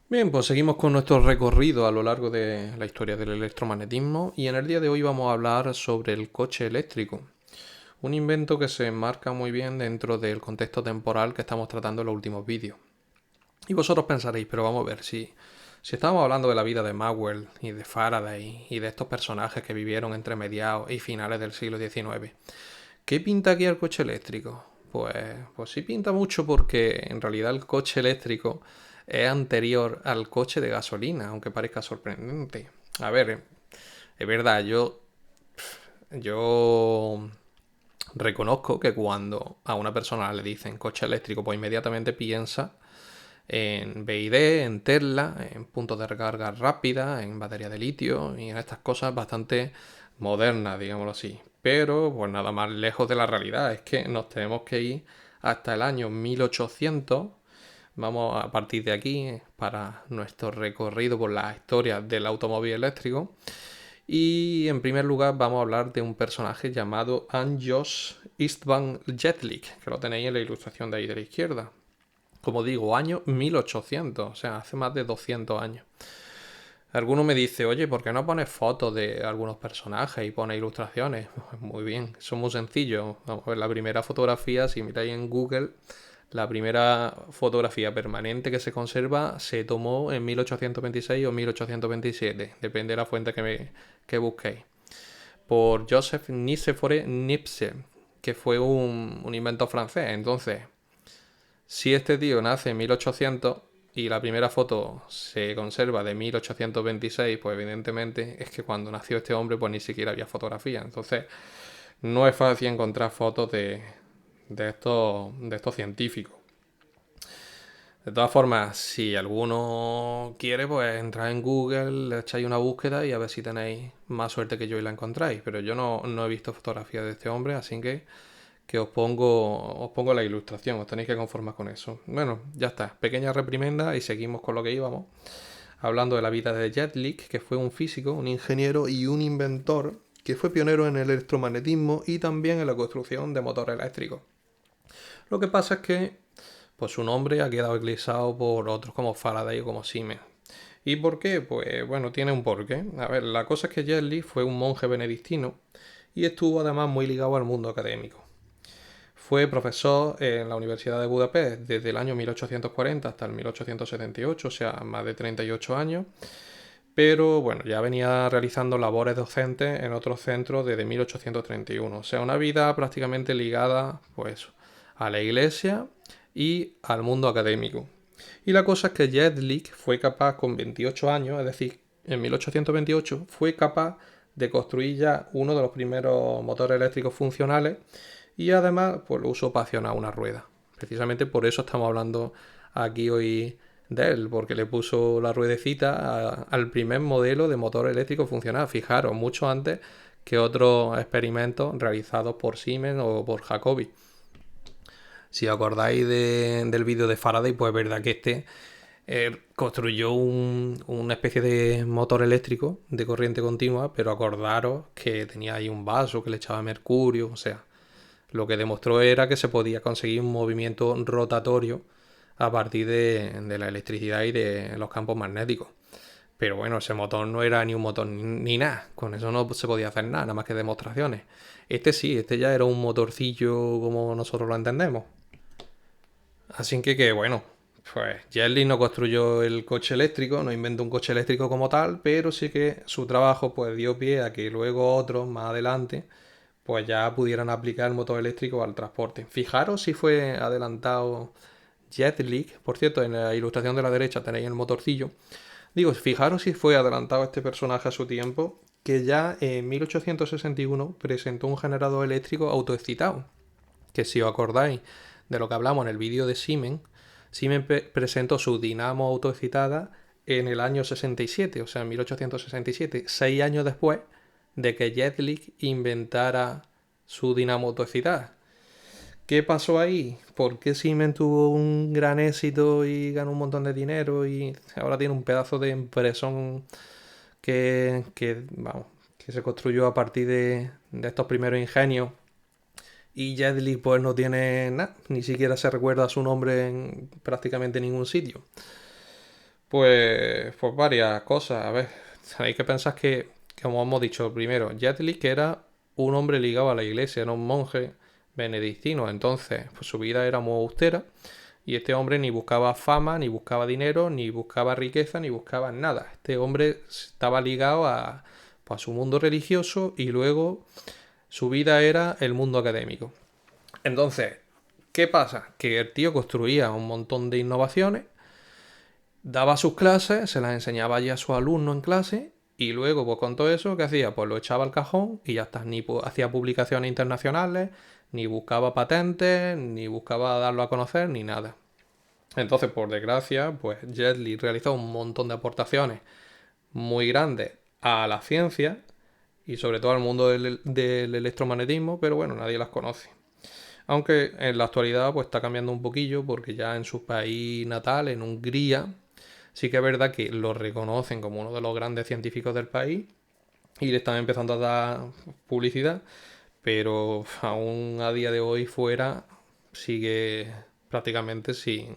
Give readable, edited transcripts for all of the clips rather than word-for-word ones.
Bien, pues seguimos con nuestro recorrido a lo largo de la historia del electromagnetismo y en el día de hoy vamos a hablar sobre el coche eléctrico, un invento que se enmarca muy bien dentro del contexto temporal que estamos tratando en los últimos vídeos. Y vosotros pensaréis, pero vamos a ver, si estamos hablando de la vida de Maxwell y de Faraday y de estos personajes que vivieron entre mediados y finales del siglo XIX, ¿qué pinta aquí el coche eléctrico? Pues sí pinta mucho porque en realidad el coche eléctrico es anterior al coche de gasolina, aunque parezca sorprendente. A ver, es verdad, yo reconozco que cuando a una persona le dicen coche eléctrico, pues inmediatamente piensa en BYD, en Tesla, en puntos de recarga rápida, en batería de litio y en estas cosas bastante modernas, digámoslo así. Pero pues nada más lejos de la realidad, es que nos tenemos que ir hasta el año 1800. Vamos a partir de aquí para nuestro recorrido por la historia del automóvil eléctrico. Y en primer lugar vamos a hablar de un personaje llamado Anja Istvan Jetlik, que lo tenéis en la ilustración de ahí de la izquierda. Como digo, año 1800, o sea, hace más de 200 años. Alguno me dice, oye, ¿por qué no pones fotos de algunos personajes y pones ilustraciones? Muy bien, eso es muy sencillo. Vamos a ver, la primera fotografía, si miráis en Google, la primera fotografía permanente que se conserva se tomó en 1826 o 1827, depende de la fuente que busquéis, por Joseph Nicephore Niepce, que fue un inventor francés. Entonces, si este tío nace en 1800 y la primera foto se conserva de 1826, pues evidentemente es que cuando nació este hombre pues ni siquiera había fotografía. Entonces no es fácil encontrar fotos de estos científicos. De todas formas, si alguno quiere, pues entrad en Google, le echáis una búsqueda y a ver si tenéis más suerte que yo y la encontráis. Pero yo no he visto fotografías de este hombre, así que os pongo la ilustración, os tenéis que conformar con eso. Bueno, ya está, pequeña reprimenda y seguimos con lo que íbamos. Hablando de la vida de Jetlik, que fue un físico, un ingeniero y un inventor que fue pionero en el electromagnetismo y también en la construcción de motores eléctricos. Lo que pasa es que pues su nombre ha quedado eclipsado por otros como Faraday o como Siemens. ¿Y por qué? Pues bueno, tiene un porqué. A ver, la cosa es que Jetlik fue un monje benedictino y estuvo además muy ligado al mundo académico. Fue profesor en la Universidad de Budapest desde el año 1840 hasta el 1878, o sea, más de 38 años. Pero bueno, ya venía realizando labores docentes en otros centros desde 1831. O sea, una vida prácticamente ligada, pues, a la iglesia y al mundo académico. Y la cosa es que Jetlik fue capaz con 28 años, es decir, en 1828, fue capaz de construir ya uno de los primeros motores eléctricos funcionales y además pues lo usó para accionar una rueda. Precisamente por eso estamos hablando aquí hoy de él, porque le puso la ruedecita al primer modelo de motor eléctrico funcional. Fijaros, mucho antes que otros experimentos realizados por Siemens o por Jacobi. Si os acordáis del vídeo de Faraday, pues es verdad que construyó una especie de motor eléctrico de corriente continua, pero acordaros que tenía ahí un vaso que le echaba mercurio, o sea, lo que demostró era que se podía conseguir un movimiento rotatorio a partir de la electricidad y de los campos magnéticos. Pero bueno, ese motor no era ni un motor ni nada. Con eso no se podía hacer nada, nada más que demostraciones. Este sí, este ya era un motorcillo como nosotros lo entendemos. Así que bueno, pues Jelly no construyó el coche eléctrico, no inventó un coche eléctrico como tal, pero sí que su trabajo pues dio pie a que luego otros más adelante pues ya pudieran aplicar el motor eléctrico al transporte. Fijaros si fue adelantado Jetlik, por cierto, en la ilustración de la derecha tenéis el motorcillo. Digo, fijaros si fue adelantado este personaje a su tiempo, que ya en 1861 presentó un generador eléctrico autoexcitado, que si os acordáis de lo que hablamos en el vídeo de Siemens, Siemens presentó su dinamo autoexcitada en el año 67, o sea, en 1867, 6 años después de que Jetlik inventara su dinamo autoexcitada. ¿Qué pasó ahí? ¿Por qué Siemens tuvo un gran éxito y ganó un montón de dinero y ahora tiene un pedazo de empresón vamos, que se construyó a partir de estos primeros ingenios? Y Jetlik pues no tiene nada, ni siquiera se recuerda su nombre en prácticamente ningún sitio. Pues varias cosas. A ver, hay que pensar que, como hemos dicho primero, Jet Li, que era un hombre ligado a la iglesia, era un monje benedictino, entonces pues su vida era muy austera y este hombre ni buscaba fama, ni buscaba dinero, ni buscaba riqueza, ni buscaba nada. Este hombre estaba ligado pues, a su mundo religioso y luego su vida era el mundo académico. Entonces, ¿qué pasa? Que el tío construía un montón de innovaciones, daba sus clases, se las enseñaba ya a sus alumnos en clase y luego, pues con todo eso, ¿qué hacía? Pues lo echaba al cajón y ya está. Ni hacía publicaciones internacionales, ni buscaba patentes, ni buscaba darlo a conocer, ni nada. Entonces, por desgracia, pues Jet Li realizó un montón de aportaciones muy grandes a la ciencia y sobre todo al mundo del electromagnetismo, pero bueno, nadie las conoce. Aunque en la actualidad pues está cambiando un poquillo porque ya en su país natal, en Hungría, sí que es verdad que lo reconocen como uno de los grandes científicos del país y le están empezando a dar publicidad, pero aún a día de hoy fuera sigue prácticamente sin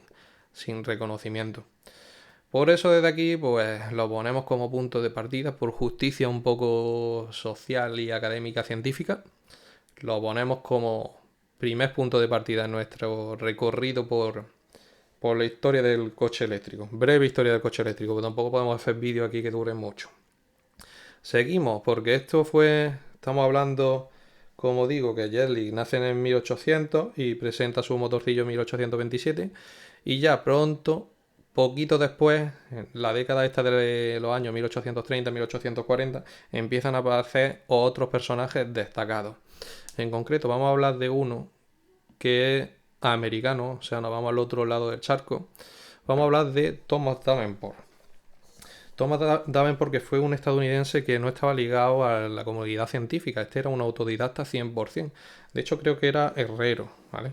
reconocimiento. Por eso desde aquí pues lo ponemos como punto de partida por justicia un poco social y académica científica. Lo ponemos como primer punto de partida en nuestro recorrido por la historia del coche eléctrico. Breve historia del coche eléctrico, pero tampoco podemos hacer vídeos aquí que duren mucho. Seguimos, porque estamos hablando, como digo, que Jet Li nace en 1800 y presenta su motorcillo en 1827 y ya pronto, poquito después, en la década esta de los años 1830-1840, empiezan a aparecer otros personajes destacados. En concreto, vamos a hablar de uno que es americano, o sea, nos vamos al otro lado del charco. Vamos a hablar de Thomas Davenport. Thomas Davenport, que fue un estadounidense que no estaba ligado a la comunidad científica, este era un autodidacta 100%. De hecho, creo que era herrero, ¿vale?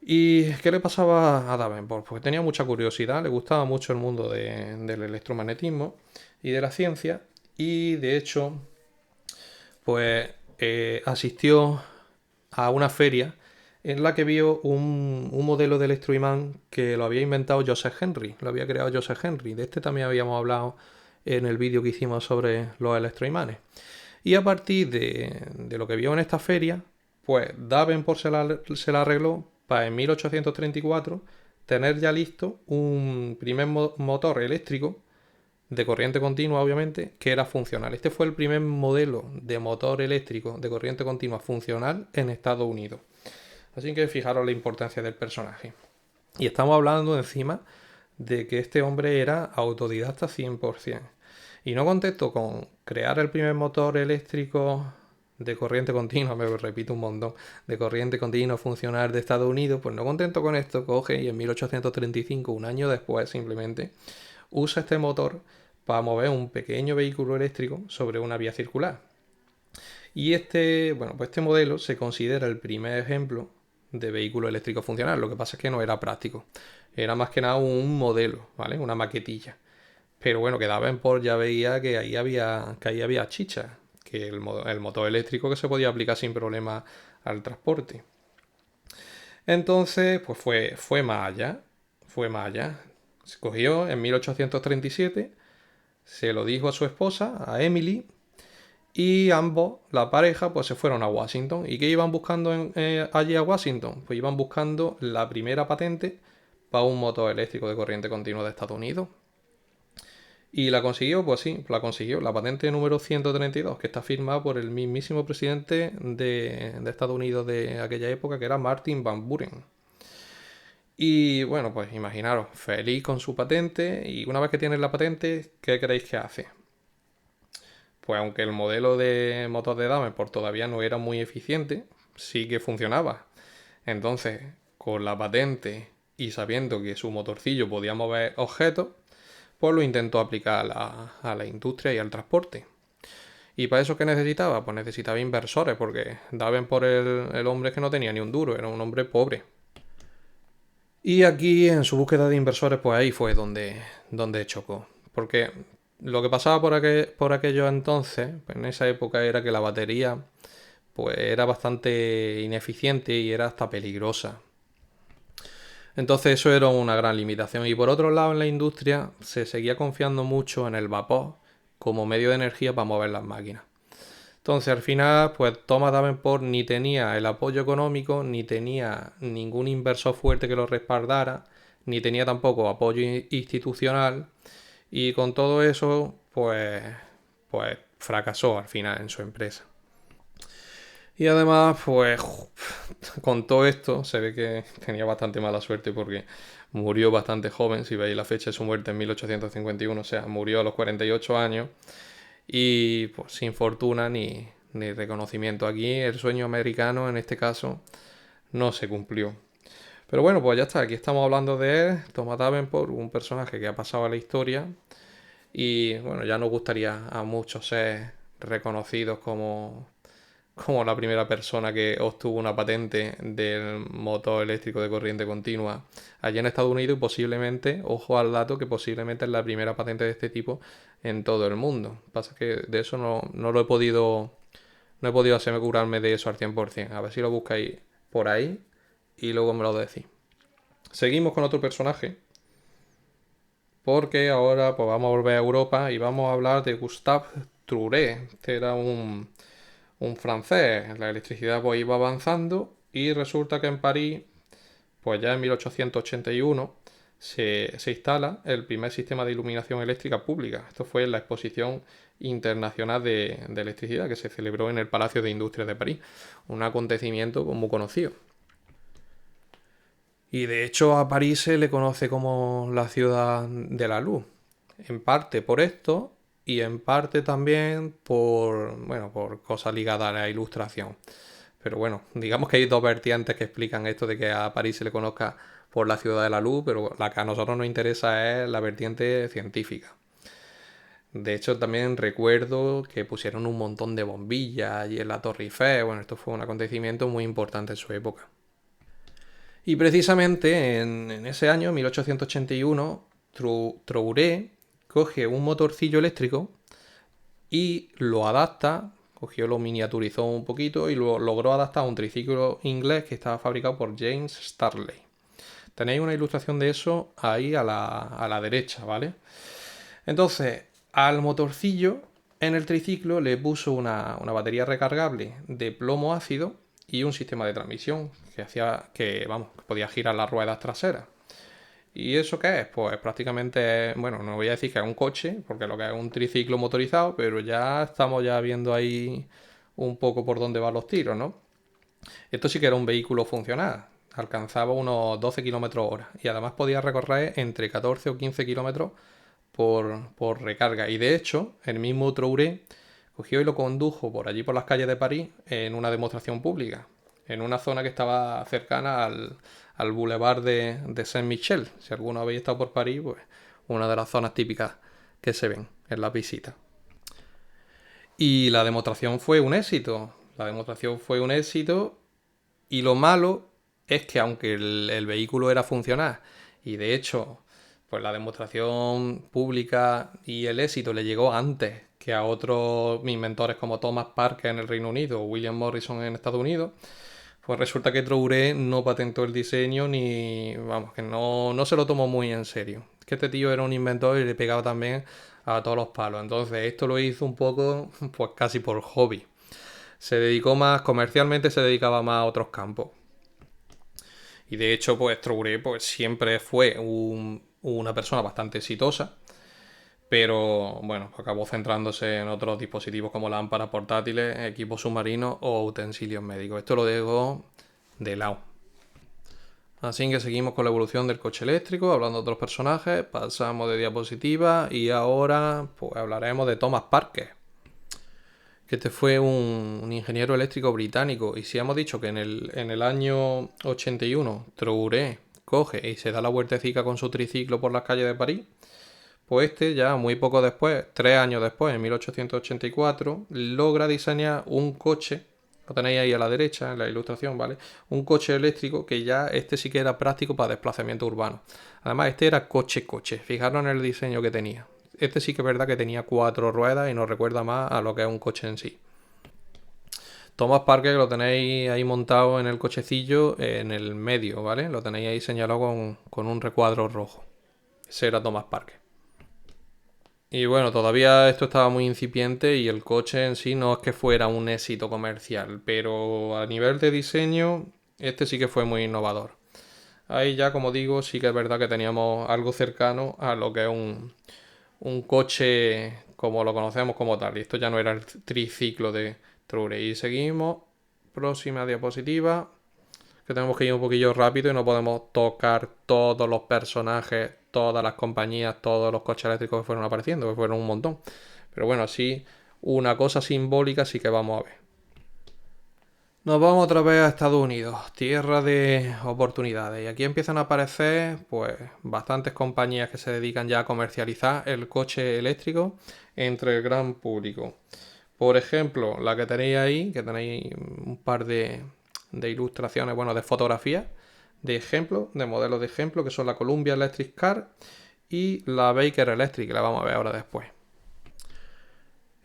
¿Y qué le pasaba a Davenport? Pues tenía mucha curiosidad, le gustaba mucho el mundo del electromagnetismo y de la ciencia, y de hecho, pues asistió a una feria en la que vio un modelo de electroimán que lo había inventado Joseph Henry, lo había creado Joseph Henry. De este también habíamos hablado en el vídeo que hicimos sobre los electroimanes. Y a partir de lo que vio en esta feria, pues Davenport se la arregló para en 1834 tener ya listo un primer motor eléctrico de corriente continua, obviamente, que era funcional. Este fue el primer modelo de motor eléctrico de corriente continua funcional en Estados Unidos. Así que fijaros la importancia del personaje. Y estamos hablando encima de que este hombre era autodidacta 100%. Y no contento con crear el primer motor eléctrico de corriente continua, me repito un montón, de corriente continua funcional de Estados Unidos, pues no contento con esto, coge y en 1835, un año después simplemente, usa este motor para mover un pequeño vehículo eléctrico sobre una vía circular. Y pues este modelo se considera el primer ejemplo de vehículo eléctrico funcional. Lo que pasa es que no era práctico. Era más que nada un modelo, ¿vale? Una maquetilla. Pero bueno, que Davenport ya veía que ahí había chicha. Que el motor eléctrico que se podía aplicar sin problema al transporte. Entonces, pues fue más allá. Fue más allá. Se cogió en 1837, se lo dijo a su esposa, a Emily, y ambos, la pareja, pues se fueron a Washington. ¿Y qué iban buscando allí a Washington? Pues iban buscando la primera patente para un motor eléctrico de corriente continua de Estados Unidos. ¿Y la consiguió? Pues sí, la consiguió. La patente número 132, que está firmada por el mismísimo presidente de Estados Unidos de aquella época, que era Martin Van Buren. Y bueno, pues imaginaros, feliz con su patente. Y una vez que tienes la patente, ¿qué creéis que hace? Pues aunque el modelo de motor de Davenport todavía no era muy eficiente, sí que funcionaba. Entonces, con la patente y sabiendo que su motorcillo podía mover objetos, pues lo intentó aplicar a la industria y al transporte. ¿Y para eso qué necesitaba? Pues necesitaba inversores, porque Davenport el hombre que no tenía ni un duro, era un hombre pobre. Y aquí en su búsqueda de inversores, pues ahí fue donde chocó. Porque lo que pasaba por aquellos entonces, pues en esa época, era que la batería pues era bastante ineficiente y era hasta peligrosa. Entonces eso era una gran limitación. Y por otro lado, en la industria se seguía confiando mucho en el vapor como medio de energía para mover las máquinas. Entonces al final, pues Thomas Davenport ni tenía el apoyo económico, ni tenía ningún inversor fuerte que lo respaldara, ni tenía tampoco apoyo institucional. Y con todo eso, pues fracasó al final en su empresa. Y además, pues con todo esto se ve que tenía bastante mala suerte porque murió bastante joven. Si veis la fecha de su muerte en 1851, o sea, murió a los 48 años y pues sin fortuna ni reconocimiento. Aquí el sueño americano en este caso no se cumplió. Pero bueno, pues ya está, aquí estamos hablando de él, Thomas Davenport, un personaje que ha pasado a la historia y bueno, ya nos gustaría a muchos ser reconocidos como la primera persona que obtuvo una patente del motor eléctrico de corriente continua allá en Estados Unidos y posiblemente, ojo al dato, que posiblemente es la primera patente de este tipo en todo el mundo. Pasa que de eso no lo he podido, no he podido asegurarme de eso al 100%. A ver si lo buscáis por ahí y luego me lo decís. Seguimos con otro personaje porque ahora pues vamos a volver a Europa y vamos a hablar de Gustave Thuré. Este era un francés. La electricidad pues iba avanzando y resulta que en París, pues ya en 1881, se instala el primer sistema de iluminación eléctrica pública. Esto fue en la Exposición Internacional de Electricidad que se celebró en el Palacio de Industrias de París. Un acontecimiento muy conocido. Y de hecho a París se le conoce como la ciudad de la luz. En parte por esto y en parte también por cosas ligadas a la ilustración. Pero bueno, digamos que hay dos vertientes que explican esto de que a París se le conozca por la ciudad de la luz, pero la que a nosotros nos interesa es la vertiente científica. De hecho, también recuerdo que pusieron un montón de bombillas allí en la Torre Eiffel. Bueno, esto fue un acontecimiento muy importante en su época. Y precisamente en ese año, 1881, Trouret coge un motorcillo eléctrico y lo adapta, lo miniaturizó un poquito y lo logró adaptar a un triciclo inglés que estaba fabricado por James Starley. Tenéis una ilustración de eso ahí a la derecha, ¿vale? Entonces, al motorcillo en el triciclo le puso una batería recargable de plomo ácido y un sistema de transmisión que hacía que podía girar las ruedas traseras. ¿Y eso qué es? Pues prácticamente, bueno, no voy a decir que es un coche, porque lo que es un triciclo motorizado, pero ya estamos ya viendo ahí un poco por dónde van los tiros, ¿no? Esto sí que era un vehículo funcional, alcanzaba unos 12 km hora y además podía recorrer entre 14 o 15 km por recarga. Y de hecho, el mismo Trouret cogió y lo condujo por allí por las calles de París en una demostración pública, en una zona que estaba cercana al Boulevard de Saint-Michel. Si alguno habéis estado por París, pues una de las zonas típicas que se ven en las visitas. Y la demostración fue un éxito. La demostración fue un éxito y lo malo es que aunque el vehículo era funcional y de hecho pues la demostración pública y el éxito le llegó antes que a otros inventores como Thomas Parker en el Reino Unido o William Morrison en Estados Unidos, pues resulta que Trouret no patentó el diseño ni, vamos, que no se lo tomó muy en serio. Que este tío era un inventor y le pegaba también a todos los palos. Entonces esto lo hizo un poco, pues casi por hobby. Se dedicó más, comercialmente se dedicaba más a otros campos. Y de hecho, pues Trouret pues, siempre fue una persona bastante exitosa, pero bueno, acabó centrándose en otros dispositivos como lámparas portátiles, equipos submarinos o utensilios médicos. Esto lo dejo de lado. Así que seguimos con la evolución del coche eléctrico, hablando de otros personajes, pasamos de diapositiva y ahora pues hablaremos de Thomas Parker, que este fue un ingeniero eléctrico británico. Y si hemos dicho que en el año 81 Trouret coge y se da la vueltecica con su triciclo por las calles de París, pues este ya muy poco después, 3 años después, en 1884, logra diseñar un coche, lo tenéis ahí a la derecha en la ilustración, ¿vale? Un coche eléctrico que ya este sí que era práctico para desplazamiento urbano. Además, este era coche-coche, fijaros en el diseño que tenía. Este sí que es verdad que tenía 4 ruedas y nos recuerda más a lo que es un coche en sí. Thomas Parker lo tenéis ahí montado en el cochecillo en el medio, ¿vale? Lo tenéis ahí señalado con un recuadro rojo. Ese era Thomas Parker. Y bueno, todavía esto estaba muy incipiente y el coche en sí no es que fuera un éxito comercial, pero a nivel de diseño, este sí que fue muy innovador. Ahí ya, como digo, sí que es verdad que teníamos algo cercano a lo que es un coche como lo conocemos como tal. Y esto ya no era el triciclo de Trure. Y seguimos. Próxima diapositiva. Que tenemos que ir un poquillo rápido y no podemos tocar todos los personajes, todas las compañías, todos los coches eléctricos que fueron apareciendo, que fueron un montón. Pero bueno, así una cosa simbólica sí que vamos a ver. Nos vamos otra vez a Estados Unidos, tierra de oportunidades. Y aquí empiezan a aparecer pues bastantes compañías que se dedican ya a comercializar el coche eléctrico entre el gran público. Por ejemplo, la que tenéis ahí, que tenéis un par de ilustraciones, bueno, de fotografías, de ejemplos, de modelos de ejemplo, que son la Columbia Electric Car y la Baker Electric, que la vamos a ver ahora después.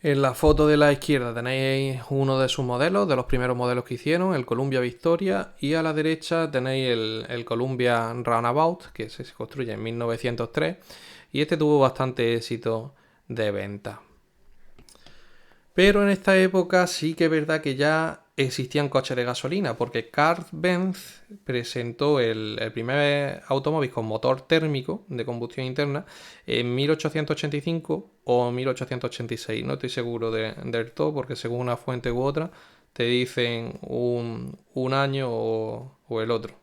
En la foto de la izquierda tenéis uno de sus modelos, de los primeros modelos que hicieron, el Columbia Victoria, y a la derecha tenéis el Columbia Runabout, que se construye en 1903, y este tuvo bastante éxito de venta. Pero en esta época sí que es verdad que ya existían coches de gasolina, porque Carl Benz presentó el primer automóvil con motor térmico de combustión interna en 1885 o 1886. No estoy seguro del todo, porque según una fuente u otra te dicen un año o el otro.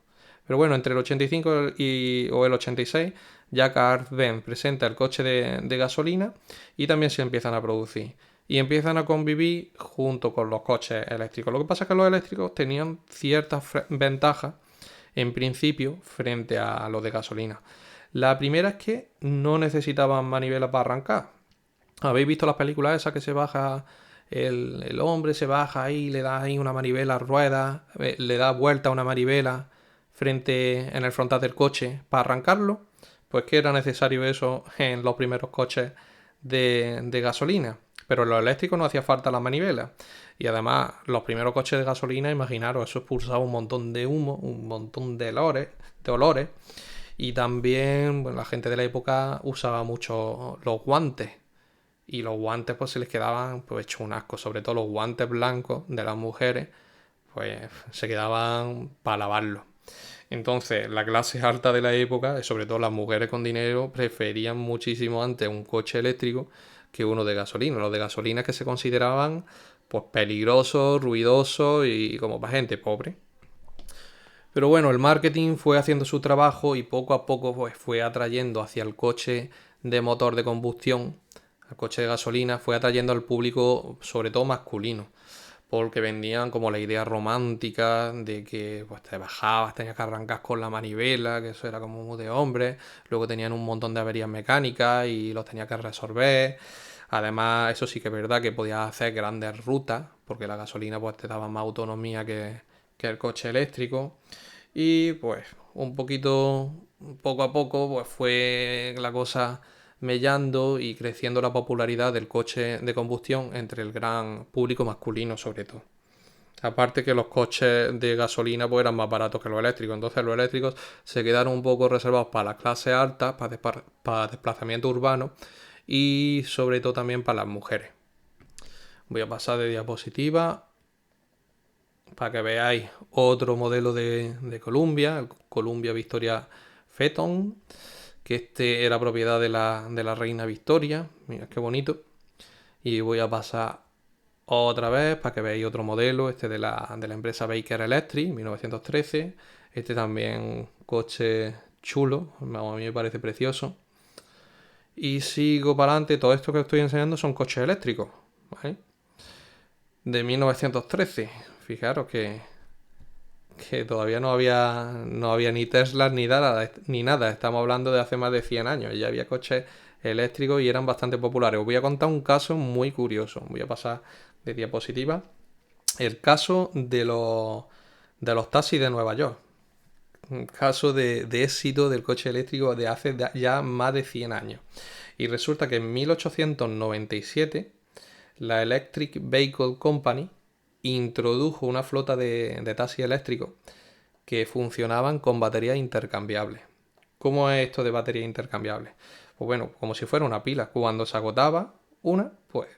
Pero bueno, entre el 85 o el 86 ya Carl Benz presenta el coche de gasolina y también se empiezan a producir y empiezan a convivir junto con los coches eléctricos. Lo que pasa es que los eléctricos tenían ciertas ventajas en principio frente a los de gasolina. La primera es que no necesitaban manivela para arrancar. ¿Habéis visto las películas esas que se baja el hombre, se baja ahí, le da ahí una manivela a ruedas, le da vuelta a una manivela frente en el frontal del coche para arrancarlo? Pues que era necesario eso en los primeros coches de gasolina. Pero en los eléctricos no hacía falta la manivela. Y además, los primeros coches de gasolina, imaginaros, eso expulsaba un montón de humo, un montón de olores. Y también, bueno, la gente de la época usaba mucho los guantes. Y los guantes pues se les quedaban pues hecho un asco. Sobre todo los guantes blancos de las mujeres, pues se quedaban para lavarlos. Entonces, la clase alta de la época, sobre todo las mujeres con dinero, preferían muchísimo antes un coche eléctrico que uno de gasolina. Los de gasolina que se consideraban pues peligrosos, ruidosos y como para gente pobre. Pero bueno, el marketing fue haciendo su trabajo y poco a poco pues, fue atrayendo hacia el coche de motor de combustión, al coche de gasolina, fue atrayendo al público sobre todo masculino, porque vendían como la idea romántica de que pues te bajabas, tenías que arrancar con la manivela, que eso era como muy de hombre, luego tenían un montón de averías mecánicas y los tenías que resolver. Además, eso sí que es verdad que podías hacer grandes rutas, porque la gasolina pues te daba más autonomía que el coche eléctrico. Y pues un poquito, poco a poco, pues fue la cosa mellando y creciendo la popularidad del coche de combustión entre el gran público masculino sobre todo. Aparte que los coches de gasolina pues eran más baratos que los eléctricos, entonces los eléctricos se quedaron un poco reservados para las clases altas, para desplazamiento urbano y sobre todo también para las mujeres. Voy a pasar de diapositiva para que veáis otro modelo de Columbia, el Columbia Victoria Phaeton, que este era propiedad de la reina Victoria. Mira qué bonito. Y voy a pasar otra vez para que veáis otro modelo, este de la empresa Baker Electric, 1913. Este también coche chulo, a mí me parece precioso. Y sigo para adelante, todo esto que estoy enseñando son coches eléctricos, ¿vale? De 1913. Fijaros que todavía no había ni Tesla ni nada. Estamos hablando de hace más de 100 años. Ya había coches eléctricos y eran bastante populares. Os voy a contar un caso muy curioso. Voy a pasar de diapositiva. El caso de los taxis de Nueva York. Un caso de éxito del coche eléctrico de hace ya más de 100 años. Y resulta que en 1897 la Electric Vehicle Company introdujo una flota de taxis eléctricos que funcionaban con baterías intercambiables. ¿Cómo es esto de baterías intercambiables? Pues bueno, como si fuera una pila. Cuando se agotaba una, pues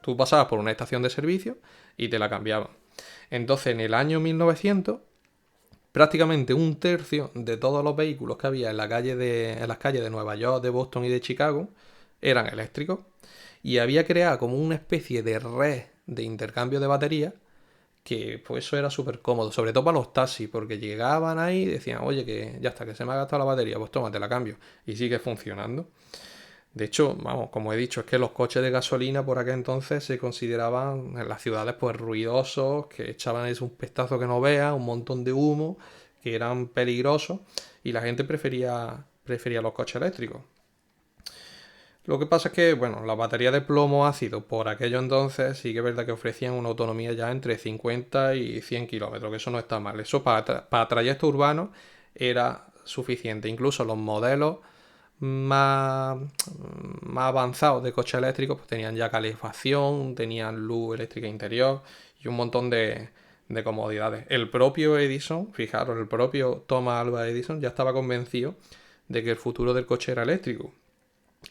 tú pasabas por una estación de servicio y te la cambiaban. Entonces, en el año 1900, prácticamente un tercio de todos los vehículos que había en las calles de Nueva York, de Boston y de Chicago eran eléctricos. Y había creado como una especie de red de intercambio de baterías que pues eso era súper cómodo, sobre todo para los taxis, porque llegaban ahí y decían, oye, que ya está, que se me ha gastado la batería, pues toma, te la cambio. Y sigue funcionando. De hecho, vamos, como he dicho, es que los coches de gasolina por aquel entonces se consideraban en las ciudades pues ruidosos, que echaban un pestazo que no veas, un montón de humo, que eran peligrosos, y la gente prefería los coches eléctricos. Lo que pasa es que, bueno, las baterías de plomo ácido por aquello entonces sí que es verdad que ofrecían una autonomía ya entre 50 y 100 kilómetros, que eso no está mal. Eso para trayectos urbanos era suficiente. Incluso los modelos más, más avanzados de coches eléctricos pues tenían ya calefacción, tenían luz eléctrica interior y un montón de comodidades. El propio Edison, fijaros, el propio Thomas Alva Edison ya estaba convencido de que el futuro del coche era eléctrico.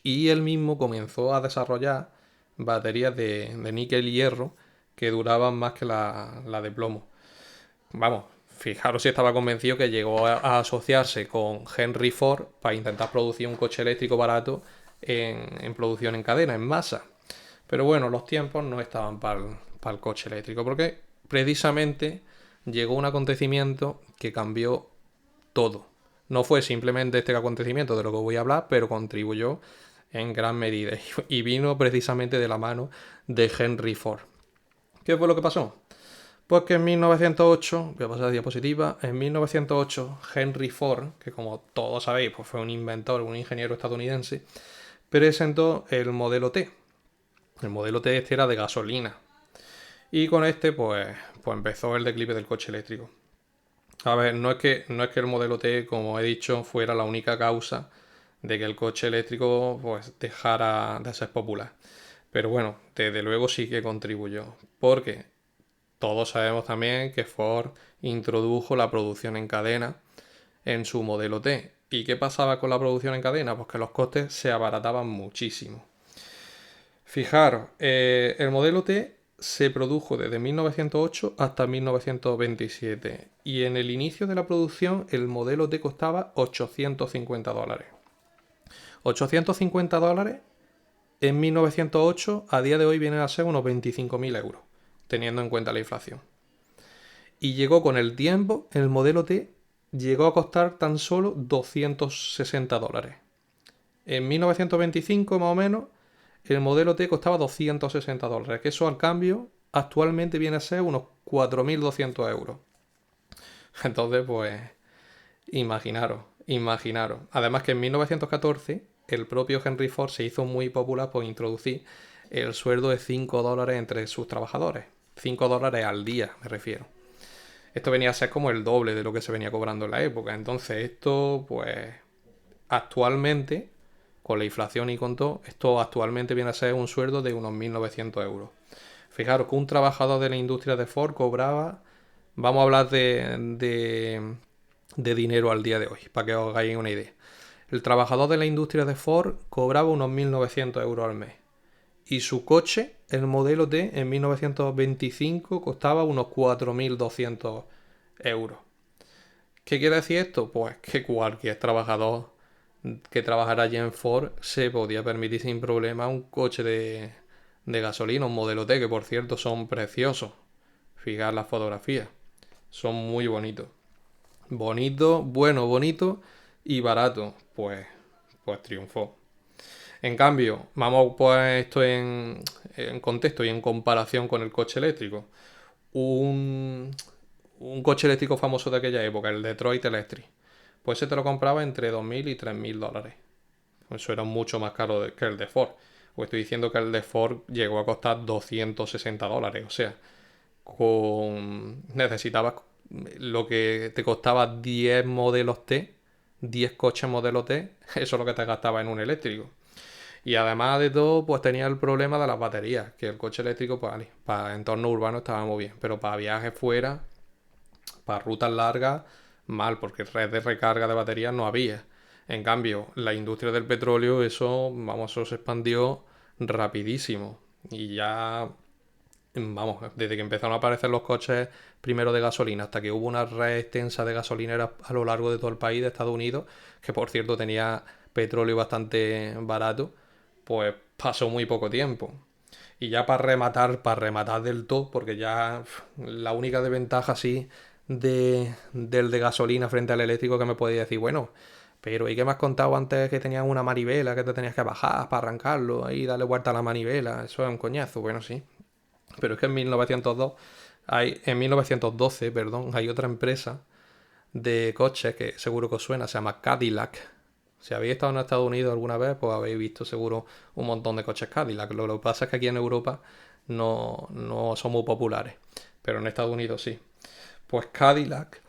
Y él mismo comenzó a desarrollar baterías de níquel y hierro que duraban más que la de plomo. Vamos, fijaros si estaba convencido que llegó a asociarse con Henry Ford para intentar producir un coche eléctrico barato en producción en cadena, en masa. Pero bueno, los tiempos no estaban para el coche eléctrico, porque precisamente llegó un acontecimiento que cambió todo. No fue simplemente este acontecimiento de lo que voy a hablar, pero contribuyó en gran medida y vino precisamente de la mano de Henry Ford. ¿Qué fue lo que pasó? Pues que en 1908, voy a pasar a diapositiva, en 1908 Henry Ford, que como todos sabéis pues fue un inventor, un ingeniero estadounidense, presentó el modelo T. El modelo T este era de gasolina. Y con este pues empezó el declive del coche eléctrico. A ver, no es que el modelo T, como he dicho, fuera la única causa de que el coche eléctrico pues dejara de ser popular. Pero bueno, desde luego sí que contribuyó. Porque todos sabemos también que Ford introdujo la producción en cadena en su modelo T. ¿Y qué pasaba con la producción en cadena? Pues que los costes se abarataban muchísimo. Fijaros, el modelo T se produjo desde 1908 hasta 1927 y en el inicio de la producción el modelo T costaba $850. $850 en 1908 a día de hoy vienen a ser unos 25.000 euros, teniendo en cuenta la inflación. Y llegó con el tiempo, el modelo T llegó a costar tan solo $260. En 1925 más o menos el modelo T costaba $260, que eso al cambio actualmente viene a ser unos 4.200 euros. Entonces, pues, imaginaros. Además que en 1914 el propio Henry Ford se hizo muy popular por introducir el sueldo de $5 entre sus trabajadores. $5 al día, me refiero. Esto venía a ser como el doble de lo que se venía cobrando en la época. Entonces, esto, pues, actualmente, con la inflación y con todo, esto actualmente viene a ser un sueldo de unos 1.900 euros. Fijaros que un trabajador de la industria de Ford cobraba, vamos a hablar de dinero al día de hoy, para que os hagáis una idea. El trabajador de la industria de Ford cobraba unos 1.900 euros al mes. Y su coche, el modelo T, en 1925 costaba unos 4.200 euros. ¿Qué quiere decir esto? Pues que cualquier trabajador que trabajara allí en Ford se podía permitir sin problema un coche de gasolina, un modelo T, que por cierto son preciosos. Fijar las fotografías. Son muy bonitos. Bonito, bueno, bonito y barato. Pues triunfó. En cambio, vamos a poner esto en contexto y en comparación con el coche eléctrico. Un, un coche eléctrico famoso de aquella época, el Detroit Electric, pues se te lo compraba entre 2.000 y 3.000 dólares. Eso era mucho más caro que el de Ford. Os estoy diciendo que el de Ford llegó a costar $260. O sea, necesitabas lo que te costaba 10 modelos T, 10 coches modelo T, eso es lo que te gastaba en un eléctrico. Y además de todo, pues tenía el problema de las baterías, que el coche eléctrico, pues vale, para entorno urbano estaba muy bien, pero para viajes fuera, para rutas largas, mal, porque red de recarga de baterías no había. En cambio, la industria del petróleo, eso, vamos, eso se expandió rapidísimo. Y ya, vamos, desde que empezaron a aparecer los coches primero de gasolina hasta que hubo una red extensa de gasolineras a lo largo de todo el país de Estados Unidos, que por cierto tenía petróleo bastante barato, pues pasó muy poco tiempo. Y ya para rematar del todo, porque ya la única desventaja así del de gasolina frente al eléctrico que me podía decir, bueno, pero ¿y qué me has contado antes que tenías una manivela que te tenías que bajar para arrancarlo ahí darle vuelta a la manivela? Eso es un coñazo, bueno, sí. Pero es que en 1912, perdón, hay otra empresa de coches que seguro que os suena, se llama Cadillac. Si habéis estado en Estados Unidos alguna vez, pues habéis visto seguro un montón de coches Cadillac. Lo que pasa es que aquí en Europa no son muy populares, pero en Estados Unidos sí. Pues Cadillac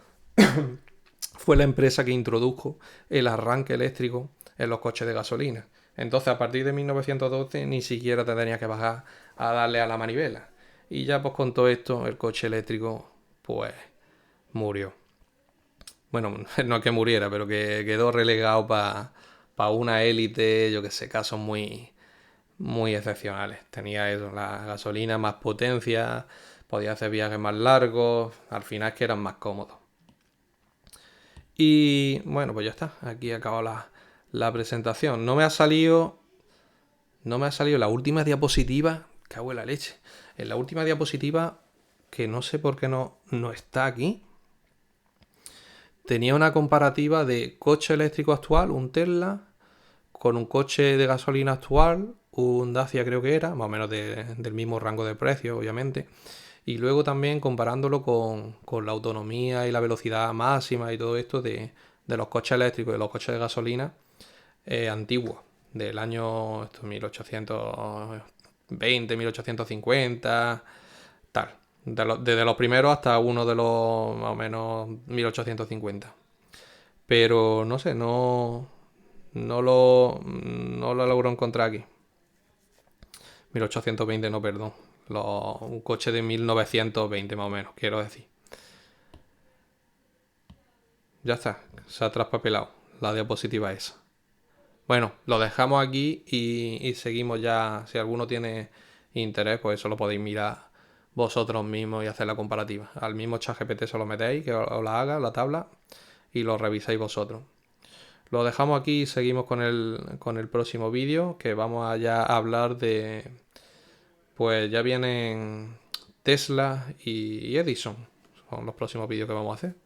fue la empresa que introdujo el arranque eléctrico en los coches de gasolina. Entonces, a partir de 1912 ni siquiera te tenías que bajar a darle a la manivela. Y ya pues con todo esto, el coche eléctrico pues murió. Bueno, no es que muriera, pero que quedó relegado para una élite, yo que sé, casos muy excepcionales. Tenía eso, la gasolina más potencia, podía hacer viajes más largos, al final es que eran más cómodos. Y bueno, pues ya está, aquí acaba la presentación. No me ha salido la última diapositiva, cago en la leche. En la última diapositiva, que no sé por qué no está aquí, tenía una comparativa de coche eléctrico actual, un Tesla, con un coche de gasolina actual, un Dacia creo que era, más o menos del mismo rango de precio, obviamente. Y luego también comparándolo con la autonomía y la velocidad máxima y todo esto de los coches eléctricos y de los coches de gasolina antiguos, del año 1820, 1850, tal. Desde los primeros hasta uno de los más o menos 1850. Pero no sé, no lo logro encontrar aquí. 1820 no, perdón. Un coche de 1920 más o menos, quiero decir. Ya está, se ha traspapelado la diapositiva esa. Bueno, lo dejamos aquí y seguimos ya. Si alguno tiene interés, pues eso lo podéis mirar vosotros mismos y hacer la comparativa. Al mismo ChatGPT se lo metéis, que os la haga, la tabla, y lo revisáis vosotros. Lo dejamos aquí y seguimos con el próximo vídeo, que vamos a ya hablar de... Pues ya vienen Tesla y Edison. Son los próximos vídeos que vamos a hacer.